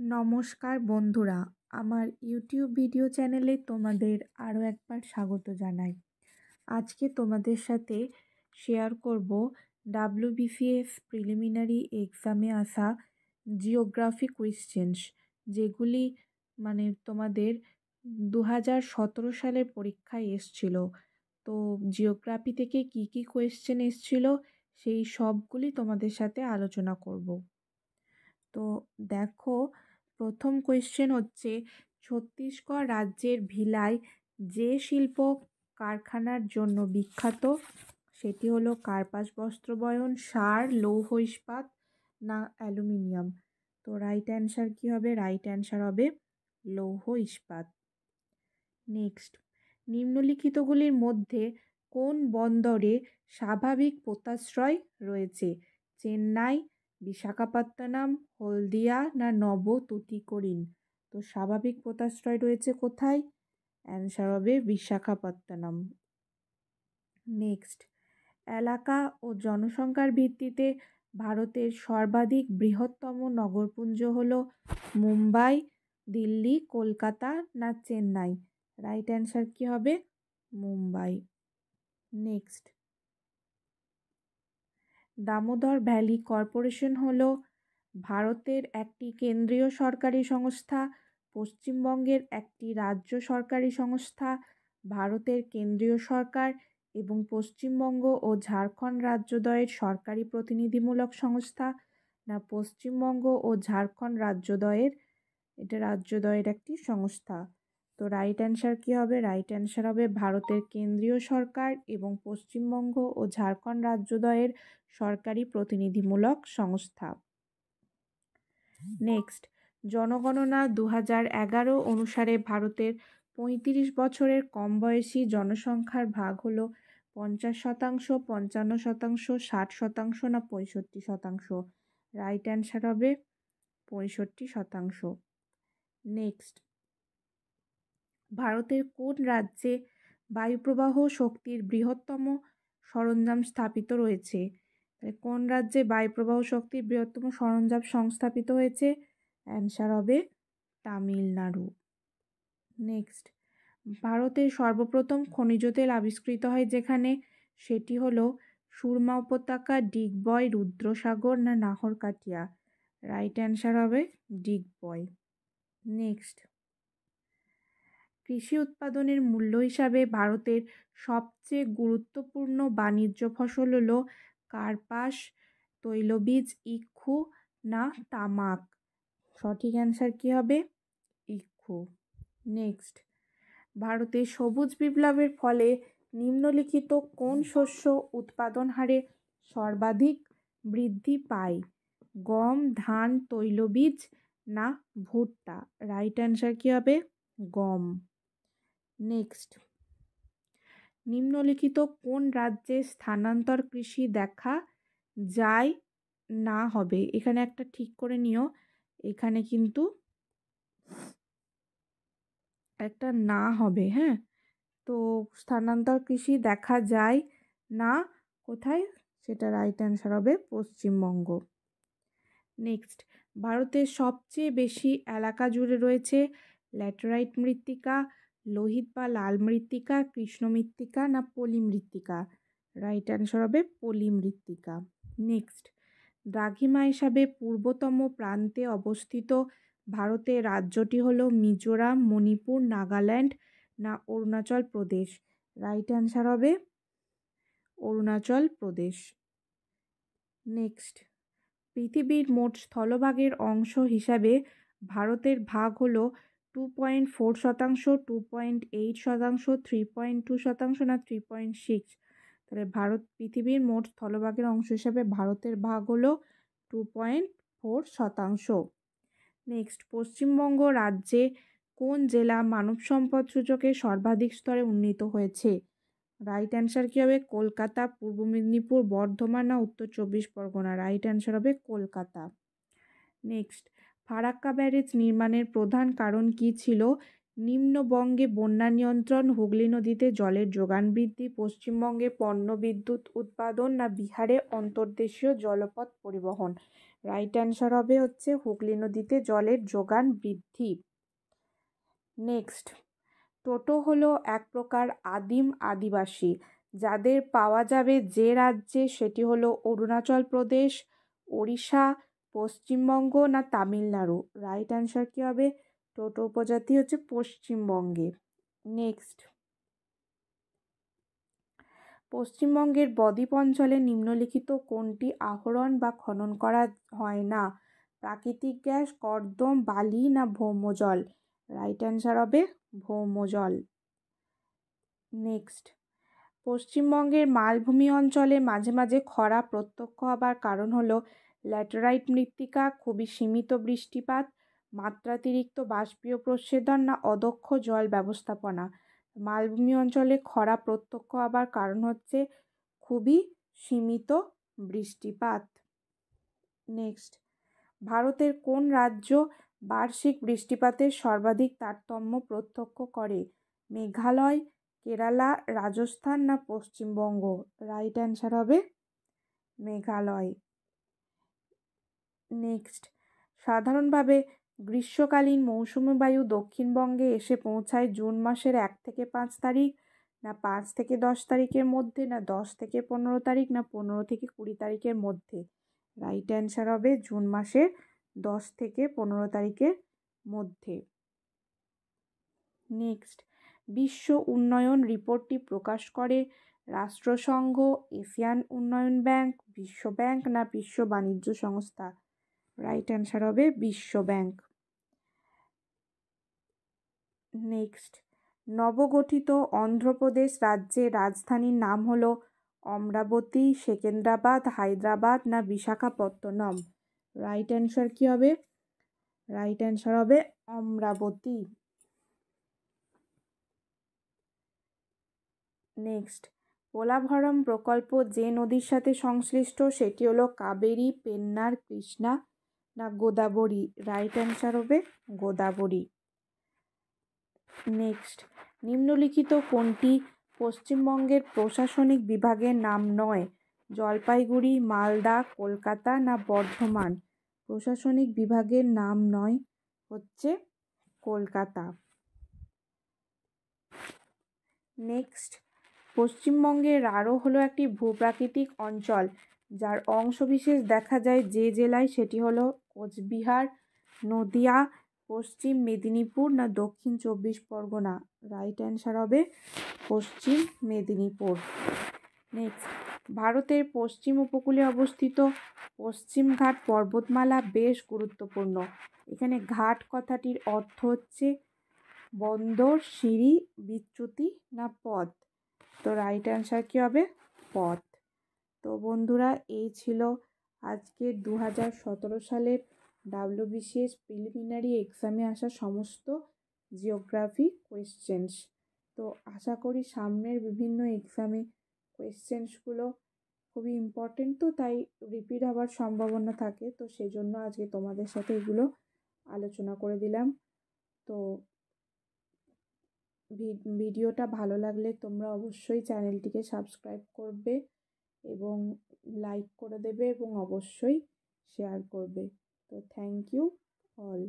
নমস্কার বন্ধুরা, আমার ইউটিউব ভিডিও চ্যানেলে তোমাদের আরও একবার স্বাগত জানাই। আজকে তোমাদের সাথে শেয়ার করব WBCS প্রিলিমিনারি এক্সামে আসা জিওগ্রাফি কোয়েশ্চেন্স, যেগুলি তোমাদের 2017 সালের পরীক্ষায় এসছিল। তো জিওগ্রাফি থেকে কি কি কোয়েশ্চেন এসছিল সেই সবগুলি তোমাদের সাথে আলোচনা করব। তো দেখো, প্রথম কোয়েশ্চেন হচ্ছে, ছত্তিশগড় রাজ্যের ভিলায় যে শিল্প কারখানার জন্য বিখ্যাত সেটি হলো কার্পাস বস্ত্রবয়ন, সার, লৌহ ইস্পাত না অ্যালুমিনিয়াম। তো রাইট অ্যান্সার কী হবে? রাইট অ্যান্সার হবে লৌহ ইস্পাত। নেক্সট, নিম্নলিখিতগুলির মধ্যে কোন বন্দরে স্বাভাবিক পোতাশ্রয় রয়েছে? চেন্নাই, বিশাখাপত্তনম, হলদিয়া না নব তুতিকোরিন? তো স্বাভাবিক পোতাশ্রয় রয়েছে কোথায়? অ্যান্সার হবে বিশাখাপত্তনম। নেক্সট, এলাকা ও জনসংখ্যার ভিত্তিতে ভারতের সর্বাধিক বৃহত্তম নগরপুঞ্জ হলো মুম্বাই, দিল্লি, কলকাতা না চেন্নাই? রাইট অ্যান্সার কী হবে? Mumbai. Next, Damodar valley corporation হলো ভারতের একটি কেন্দ্রীয় সরকারি সংস্থা, পশ্চিমবঙ্গের একটি রাজ্য সরকারি সংস্থা, ভারতের কেন্দ্রীয় সরকার এবং পশ্চিমবঙ্গ ও ঝাড়খণ্ড রাজ্যদ্বয়ের সরকারি প্রতিনিধিমূলক সংস্থা না পশ্চিমবঙ্গ ও ঝাড়খণ্ড রাজ্যদ্বয়ের একটি সংস্থা? তো রাইট অ্যান্সার কী হবে? রাইট অ্যান্সার হবে ভারতের কেন্দ্রীয় সরকার এবং পশ্চিমবঙ্গ ও ঝাড়খণ্ড রাজ্যদ্বয়ের সরকারি প্রতিনিধিমূলক সংস্থা। নেক্সট, জনগণনা 2011 অনুসারে ভারতের 35 বছরের কম বয়সী জনসংখ্যার ভাগ হলো 50%, 55%, 60% না 65%? রাইট অ্যান্সার হবে 65%। নেক্সট, ভারতের কোন রাজ্যে বায়ুপ্রবাহ শক্তির বৃহত্তম সরঞ্জাম স্থাপিত রয়েছে? কোন রাজ্যে বায়ুপ্রবাহ শক্তির বৃহত্তম সরঞ্জাম সংস্থাপিত হয়েছে? অ্যান্সার হবে তামিলনাড়ু। নেক্সট, ভারতের সর্বপ্রথম খনিজ তেল আবিষ্কৃত হয় যেখানে, সেটি হলো সুরমা উপত্যকা, ডিগবয়, রুদ্রসাগর না নাহরকাটিয়া? রাইট অ্যান্সার হবে ডিগবয়। নেক্সট, কৃষি উৎপাদনের মূল্য হিসাবে ভারতের সবচেয়ে গুরুত্বপূর্ণ বাণিজ্য ফসল হলো কার্পাস, তৈলবীজ, ইক্ষু না তামাক? সঠিক অ্যান্সার কী হবে? ইক্ষু। নেক্সট, ভারতের সবুজ বিপ্লবের ফলে নিম্নলিখিত কোন শস্য উৎপাদন হারে সর্বাধিক বৃদ্ধি পায়? গম, ধান, তৈলবীজ না ভুট্টা? রাইট অ্যান্সার কী হবে? গম। নেক্সট, নিম্নলিখিত কোন রাজ্যে স্থানান্তর কৃষি দেখা যায় না হবে? এখানে একটা ঠিক করে নিও, এখানে কিন্তু একটা না হবে, হ্যাঁ। তো স্থানান্তর কৃষি দেখা যায় না কোথায়? সেটা রাইট অ্যান্সার হবে পশ্চিমবঙ্গ। নেক্সট, ভারতের সবচেয়ে বেশি এলাকা জুড়ে রয়েছে ল্যাটেরাইট মৃত্তিকা, লোহিত বা লাল মৃত্তিকা, কৃষ্ণ মৃত্তিকা না পলি মৃত্তিকা? রাইট অ্যান্সার হবে পলি মৃত্তিকা। নেক্সট, দ্রাঘিমা হিসাবে পূর্বতম প্রান্তে অবস্থিত ভারতের রাজ্যটি হলো মিজোরাম, মণিপুর, নাগাল্যান্ড না অরুণাচল প্রদেশ? রাইট অ্যান্সার হবে অরুণাচল প্রদেশ। নেক্সট, পৃথিবীর মোট স্থলভাগের অংশ হিসাবে ভারতের ভাগ হলো 2.4%, 2.8%, 3.2% না 3.6? তাহলে পৃথিবীর মোট স্থলভাগের অংশ হিসাবে ভারতের ভাগ হলো 2.4%। নেক্সট, পশ্চিমবঙ্গ রাজ্যে কোন জেলা মানব সম্পদ সূচকে সর্বাধিক স্তরে উন্নীত হয়েছে? রাইট অ্যান্সার কী হবে? কলকাতা, পূর্ব মেদিনীপুর, বর্ধমান না উত্তর 24 পরগনা? রাইট অ্যান্সার হবে কলকাতা। নেক্সট, ফারাক্কা ব্যারেজ নির্মাণের প্রধান কারণ কী ছিল? নিম্নবঙ্গে বন্যা নিয়ন্ত্রণ, হুগলি নদীতে জলের যোগান বৃদ্ধি, পশ্চিমবঙ্গে পণ্য বিদ্যুৎ উৎপাদন, না বিহারে অন্তর্দেশীয় জলপথ পরিবহন। রাইট অ্যান্সার হবে হচ্ছে হুগলি নদীতে জলের যোগান বৃদ্ধি। নেক্সট, টোটো হলো এক প্রকার আদিম আদিবাসী যাদের পাওয়া যাবে যে রাজ্যে, সেটি হলো অরুণাচল প্রদেশ, ওড়িশা, পশ্চিমবঙ্গ, না তামিলনাড়ু। রাইট অ্যান্সার কী হবে? টোটো উপজাতি হচ্ছে পশ্চিমবঙ্গে। নেক্সট, পশ্চিমবঙ্গের বদ্বীপ অঞ্চলে নিম্নলিখিত কোনটি আহরণ বা খনন করা হয় না? প্রাকৃতিক গ্যাস, কর্দম, বালি, না ভৌমজল। রাইট অ্যান্সার হবে ভৌমজল। নেক্সট, পশ্চিমবঙ্গের মালভূমি অঞ্চলে মাঝে মাঝে খরা প্রত্যক্ষ হবার কারণ হলো ল্যাটেরাইট মৃত্তিকা, খুবই সীমিত বৃষ্টিপাত, মাত্রাতিরিক্ত বাষ্পীয় প্রস্বেদন, না অদক্ষ জল ব্যবস্থাপনা। মালভূমি অঞ্চলে খরা প্রত্যক্ষ হবার কারণ হচ্ছে খুবই সীমিত বৃষ্টিপাত। নেক্সট, ভারতের কোন রাজ্য বার্ষিক বৃষ্টিপাতের সর্বাধিক তারতম্য প্রত্যক্ষ করে? মেঘালয়, কেরালা, রাজস্থান, না পশ্চিমবঙ্গ। রাইট অ্যান্সার হবে মেঘালয়। নেক্সট, সাধারণভাবে গ্রীষ্মকালীন মৌসুমী বায়ু দক্ষিণবঙ্গে এসে পৌঁছায় জুন মাসের 1 থেকে 5 তারিখ, না 5 থেকে 10 তারিখের মধ্যে, না 10 থেকে 15 তারিখ, না 15 থেকে 20 তারিখের মধ্যে। রাইট অ্যান্সার হবে জুন মাসের 10 থেকে 15 তারিখের মধ্যে। নেক্সট, বিশ্ব উন্নয়ন রিপোর্টটি প্রকাশ করে রাষ্ট্রসংঘ, এশিয়ান উন্নয়ন ব্যাংক, বিশ্ব ব্যাংক, না বিশ্ব বাণিজ্য সংস্থা। রাইট অ্যান্সার হবে বিশ্ব ব্যাংক। নেক্সট, নবগঠিত অন্ধ্রপ্রদেশ রাজ্যের রাজধানীর নাম হলো অমরাবতী, সেকেন্দ্রাবাদ, হায়দ্রাবাদ, না বিশাখাপত্তনম। রাইট অ্যান্সার কী হবে? রাইট অ্যান্সার হবে অমরাবতী। নেক্সট, পোলাভরম প্রকল্প যে নদীর সাথে সংশ্লিষ্ট সেটি হলো কাবেরী, পেন্নার, কৃষ্ণা, না গোদাবরী। রাইট অ্যান্সার হবে গোদাবরী। নেক্সট, নিম্নলিখিত কোনটি পশ্চিমবঙ্গের প্রশাসনিক বিভাগের নাম নয়? জলপাইগুড়ি, মালদা, কলকাতা, না বর্ধমান। প্রশাসনিক বিভাগের নাম নয় হচ্ছে কলকাতা। নেক্সট, পশ্চিমবঙ্গের রাঢ় হলো একটি ভূপ্রাকৃতিক অঞ্চল যার অংশবিশেষ দেখা যায় যে জেলায়, সেটি হলো কোচবিহার, নদিয়া, পশ্চিম মেদিনীপুর, না দক্ষিণ 24 পরগনা। রাইট অ্যান্সার হবে পশ্চিম মেদিনীপুর। নেক্সট, ভারতের পশ্চিম উপকূলে অবস্থিত পশ্চিমঘাট পর্বতমালা বেশ গুরুত্বপূর্ণ। এখানে ঘাট কথাটির অর্থ হচ্ছে বন্দর, সিঁড়ি, বিচ্যুতি, না পথ। তো রাইট অ্যান্সার কী হবে? পথ। তো বন্ধুরা, এই ছিল আজকের 2017 সালের WBCS প্রিলিমিনারি এক্সামে আসা সমস্ত জিওগ্রাফি কোয়েশ্চেন্স। তো আশা করি সামনের বিভিন্ন এক্সামে কোয়েশ্চেন্সগুলো খুবই ইম্পর্টেন্ট, তো তাই রিপিট হওয়ার সম্ভাবনা থাকে, তো সেই জন্য আজকে তোমাদের সাথে এগুলো আলোচনা করে দিলাম। তো ভিডিওটা ভালো লাগলে তোমরা অবশ্যই চ্যানেলটিকে সাবস্ক্রাইব করবে এবং লাইক করে দেবে এবং অবশ্যই শেয়ার করবে। তো থ্যাংক ইউ অল।